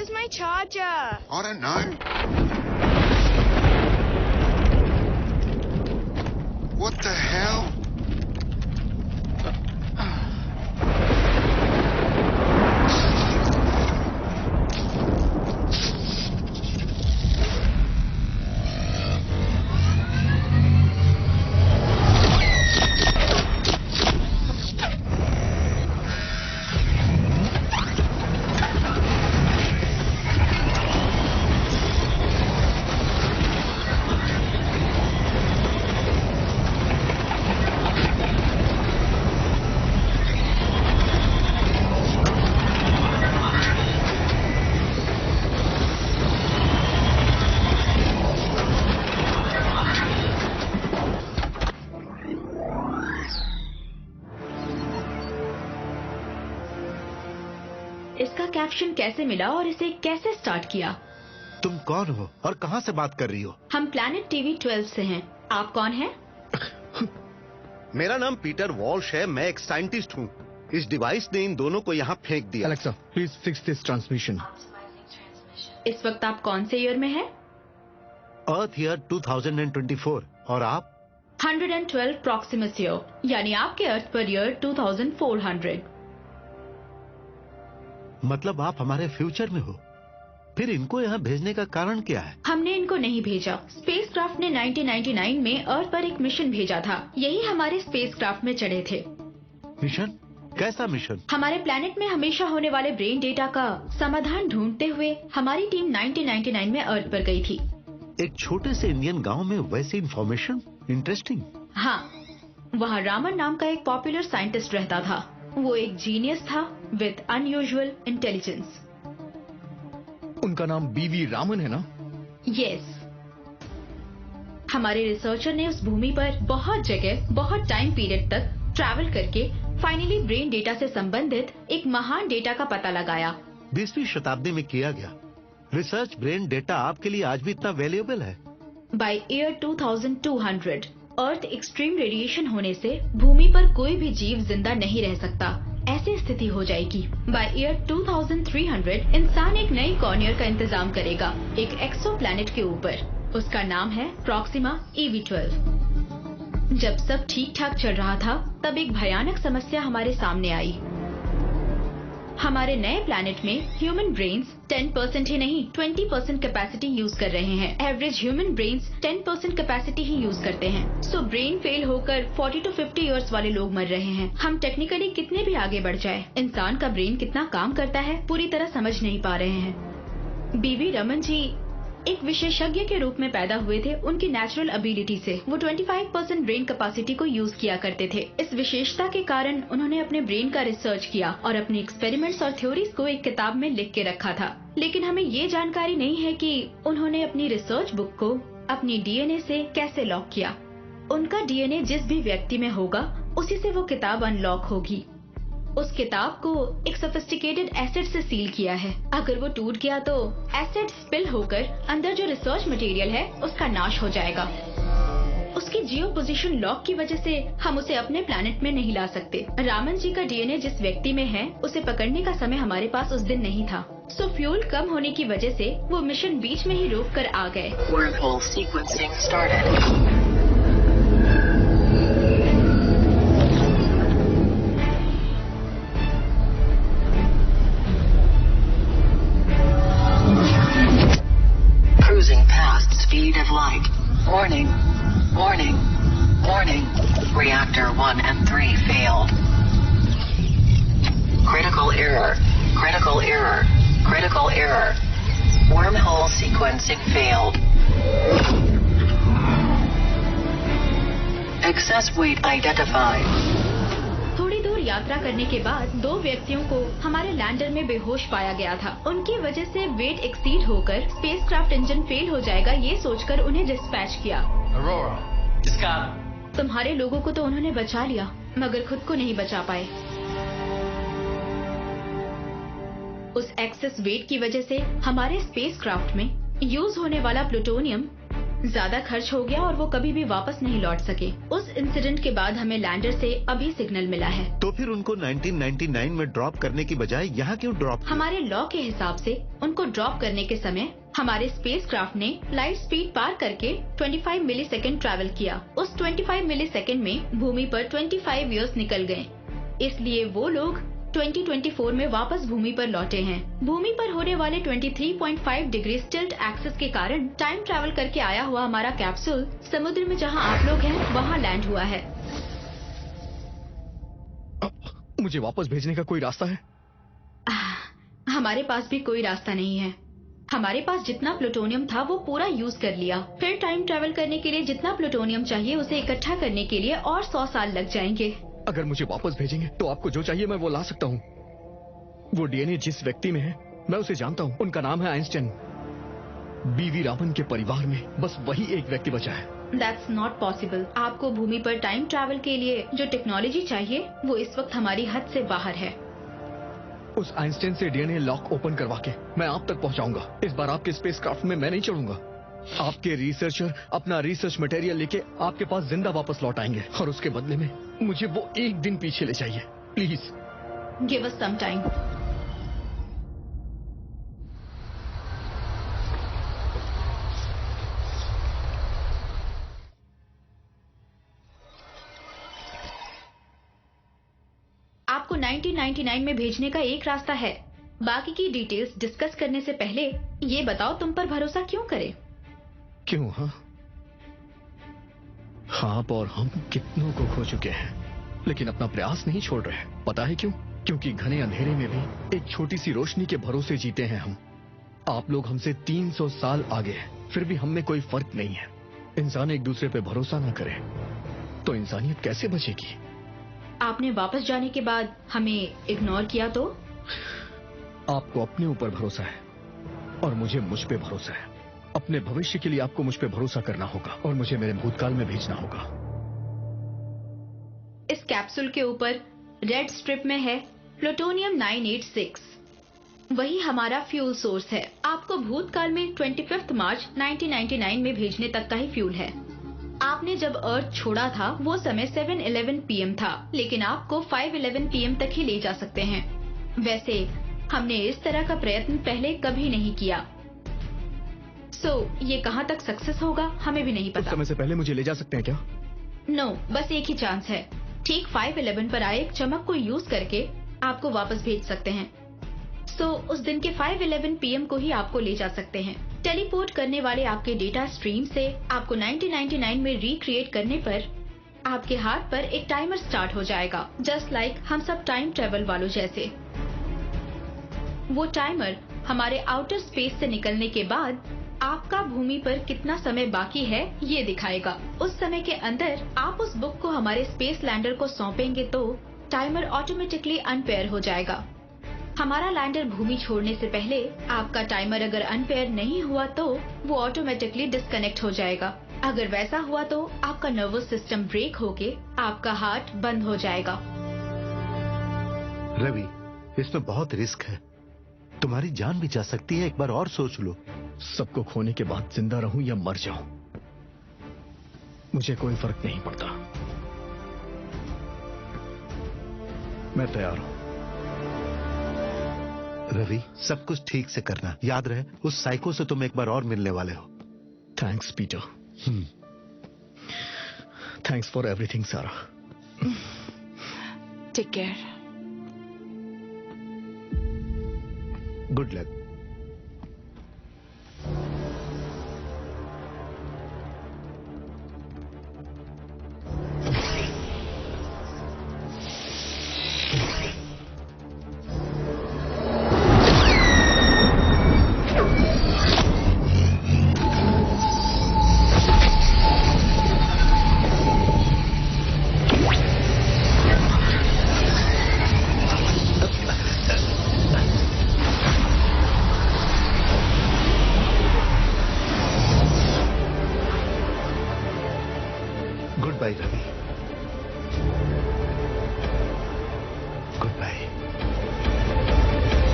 Where's my charger? I don't know. What the hell? इसका caption कैसे मिला और इसे कैसे स्टार्ट किया? तुम कौन हो और कहां से बात कर रही हो? हम प्लैनेट टीवी 12 से हैं। आप कौन हैं? मेरा नाम पीटर वॉल्श है, मैं एक साइंटिस्ट हूँ। इस डिवाइस ने इन दोनों को यहाँ फेंक दिया। Alexa, please fix this transmission. इस वक्त आप कौन से ईयर में हैं? अर्थ ईयर 2024 और आप? 112 प्रॉक्सिमस ईयर, यानी आपके अर्थ पर ईयर 2400। मतलब आप हमारे फ्यूचर में हो। फिर इनको यहाँ भेजने का कारण क्या है? हमने इनको नहीं भेजा। स्पेसक्राफ्ट ने 1999 में अर्थ पर एक मिशन भेजा था। यही हमारे स्पेसक्राफ्ट में चढ़े थे। मिशन? कैसा मिशन? हमारे प्लेनेट में हमेशा होने वाले ब्रेन डेटा का समाधान ढूंढते हुए हमारी टीम 1999 में अर्थ पर गई थी। एक छोटे से इंडियन गांव में वैसी इंफॉर्मेशन? इंटरेस्टिंग। हाँ, वहाँ रामन नाम का एक पॉपुलर साइंटिस्ट रहता था। वो एक जीनियस था विद अनयूजुअल इंटेलिजेंस। उनका नाम बीवी रामन है ना? यस। हमारे रिसर्चर ने उस भूमि पर बहुत जगह बहुत टाइम पीरियड तक ट्रैवल करके फाइनली ब्रेन डेटा से संबंधित एक महान डेटा का पता लगाया। 20वीं शताब्दी में किया गया रिसर्च ब्रेन डेटा आपके लिए आज भी इतना वैल्यूएबल है? By year 2200 earth extreme radiation होने से भूमि पर कोई भी जीव जिंदा नहीं रह सकता। ऐसी स्थिति हो जाएगी। बाय ईयर 2300 इंसान एक नई कॉर्नियर का इंतजाम करेगा एक एक्सो प्लैनेट के ऊपर। उसका नाम है प्रॉक्सिमा EV12। जब सब ठीक ठाक चल रहा था तब एक भयानक समस्या हमारे सामने आई। हमारे नए प्लैनेट में ह्यूमन ब्रेन्स 10% ही नहीं 20% कैपेसिटी यूज कर रहे हैं। एवरेज ह्यूमन ब्रेन्स 10% कैपेसिटी ही यूज करते हैं। सो ब्रेन फेल होकर 40 to 50 इयर्स वाले लोग मर रहे हैं। हम टेक्निकली कितने भी आगे बढ़ जाए, इंसान का ब्रेन कितना काम करता है पूरी तरह समझ नहीं पा रहे हैं। बीवी रमन जी एक विशेषज्ञ के रूप में पैदा हुए थे। उनकी नेचुरल एबिलिटी से वो 25% ब्रेन कैपेसिटी को यूज किया करते थे। इस विशेषता के कारण उन्होंने अपने ब्रेन का रिसर्च किया और अपने एक्सपेरिमेंट्स और थ्योरीज को एक किताब में लिख के रखा था। लेकिन हमें ये जानकारी नहीं है कि उन्होंने अपनी रिसर्च बुक को अपनी DNA से कैसे लॉक किया। उनका DNA जिस भी व्यक्ति में होगा उसी से वो किताब अनलॉक होगी। उस किताब को एक सोफिस्टिकेटेड एसिड से सील किया है। अगर वो टूट गया तो एसिड स्पिल होकर अंदर जो रिसर्च मटेरियल है उसका नाश हो जाएगा। उसकी जियो पोजीशन लॉक की वजह से हम उसे अपने प्लैनेट में नहीं ला सकते। रामन जी का DNA जिस व्यक्ति में है उसे पकड़ने का समय हमारे पास उस दिन नहीं था। सो फ्यूल कम होने की वजह से वो मिशन बीच में ही रोक कर आ गए। Wormhole sequencing started. Speed of light. Warning. Warning. Warning. Reactor 1 and 3 failed. Critical error. Critical error. Critical error. Wormhole sequencing failed. Excess weight identified. थोड़ी दूर यात्रा करने के बाद दो व्यक्तियों को हमारे लैंडर में बेहोश पाया गया था। उनकी वजह से वेट एक्सीड होकर स्पेसक्राफ्ट इंजन फेल हो जाएगा ये सोचकर उन्हें डिस्पैच किया। Aurora, इसका तुम्हारे लोगों को तो उन्होंने बचा लिया मगर खुद को नहीं बचा पाए। उस एक्सेस वेट की वजह से हमारे स्पेसक्राफ्ट में यूज होने वाला प्लूटोनियम ज्यादा खर्च हो गया और वो कभी भी वापस नहीं लौट सके। उस इंसिडेंट के बाद हमें लैंडर से अभी सिग्नल मिला है। तो फिर उनको 1999 में ड्रॉप करने की बजाय यहाँ क्यों ड्रॉप किया? हमारे लॉ के हिसाब से उनको ड्रॉप करने के समय हमारे स्पेसक्राफ्ट ने लाइट स्पीड पार करके 25 मिलीसेकंड ट्रैवल किया। उस 25 मिलीसेकंड में भूमि पर 25 इयर्स निकल गए, इसलिए वो लोग 2024 में वापस भूमि पर लौटे हैं। भूमि पर होने वाले 23.5 डिग्री टिल्ट एक्सिस के कारण टाइम ट्रैवल करके आया हुआ हमारा कैप्सूल समुद्र में जहां आप लोग हैं वहां लैंड हुआ है। मुझे वापस भेजने का कोई रास्ता है? हमारे पास भी कोई रास्ता नहीं है। हमारे पास जितना प्लूटोनियम था वो पूरा यूज कर लिया। फिर टाइम ट्रैवल करने के लिए जितना प्लूटोनियम चाहिए उसे इकट्ठा करने के लिए और 100 साल लग जाएंगे। अगर मुझे वापस भेजेंगे तो आपको जो चाहिए मैं वो ला सकता हूँ। वो डीएनए जिस व्यक्ति में है मैं उसे जानता हूँ। उनका नाम है आइंस्टाइन। बीवी रामन के परिवार में बस वही एक व्यक्ति बचा है। That's not possible। आपको भूमि पर टाइम ट्रैवल के लिए जो टेक्नोलॉजी चाहिए वो इस वक्त हमारी हद से बाहर है। उस आइंस्टाइन से डीएनए लॉक ओपन करवा के मैं आप तक पहुंचाऊंगा। इस बार आपके स्पेसक्राफ्ट में मैं नहीं चढ़ूंगा। आपके रिसर्चर अपना रिसर्च मटेरियल लेके आपके पास जिंदा वापस लौट आएंगे और उसके बदले में मुझे वो एक दिन पीछे ले जाइए please. Give us some time। आपको 1999 में भेजने का एक रास्ता है। बाकी की डिटेल्स डिस्कस करने से पहले ये बताओ तुम पर भरोसा क्यों करें? क्यों? हाँ, आप और हम कितनों को खो चुके हैं लेकिन अपना प्रयास नहीं छोड़ रहे। पता है क्यों? क्योंकि घने अंधेरे में भी एक छोटी सी रोशनी के भरोसे जीते हैं हम। आप लोग हमसे 300 साल आगे हैं, फिर भी हम में कोई फर्क नहीं है। इंसान एक दूसरे पे भरोसा ना करे तो इंसानियत कैसे बचेगी? आपने वापस जाने के बाद हमें इग्नोर किया तो? आपको अपने ऊपर भरोसा है और मुझे मुझ पे भरोसा है। अपने भविष्य के लिए आपको मुझ पे भरोसा करना होगा और मुझे मेरे भूतकाल में भेजना होगा। इस कैप्सूल के ऊपर रेड स्ट्रिप में है प्लूटोनियम 986। वही हमारा फ्यूल सोर्स है। आपको भूतकाल में 25 मार्च 1999 में भेजने तक का ही फ्यूल है। आपने जब अर्थ छोड़ा था वो समय 7:11 PM था, लेकिन आपको 5:11 PM तक ही ले जा सकते हैं। वैसे हमने इस तरह का प्रयत्न पहले कभी नहीं किया। ये कहाँ तक सक्सेस होगा हमें भी नहीं उस पता। समय से पहले मुझे ले जा सकते हैं क्या? नो, बस एक ही चांस है। ठीक 5:11 पर आए एक चमक को यूज करके आपको वापस भेज सकते हैं। उस दिन के 5:11 PM को ही आपको ले जा सकते हैं। टेलीपोर्ट करने वाले आपके डेटा स्ट्रीम से आपको 1999 में रिक्रिएट करने पर आपके हाथ पर एक टाइमर स्टार्ट हो जाएगा, जस्ट लाइक हम सब टाइम ट्रेवल वालों जैसे। वो टाइमर हमारे आउटर स्पेस से निकलने के बाद आपका भूमि पर कितना समय बाकी है ये दिखाएगा। उस समय के अंदर आप उस बुक को हमारे स्पेस लैंडर को सौंपेंगे तो टाइमर ऑटोमेटिकली अनपेयर हो जाएगा। हमारा लैंडर भूमि छोड़ने से पहले आपका टाइमर अगर अनपेयर नहीं हुआ तो वो ऑटोमेटिकली डिस्कनेक्ट हो जाएगा। अगर वैसा हुआ तो आपका नर्वस सिस्टम ब्रेक होके आपका हार्ट बंद हो जाएगा। रवि, इसमें बहुत रिस्क है। तुम्हारी जान भी जा सकती है। एक बार और सोच लो। सबको खोने के बाद जिंदा रहूं या मर जाऊं, मुझे कोई फर्क नहीं पड़ता। मैं तैयार हूं। रवि, सब कुछ ठीक से करना। याद रहे, उस साइको से तुम एक बार और मिलने वाले हो। Thanks Peter. Thanks for everything Sara. Take care. Good luck. Goodbye Ravi.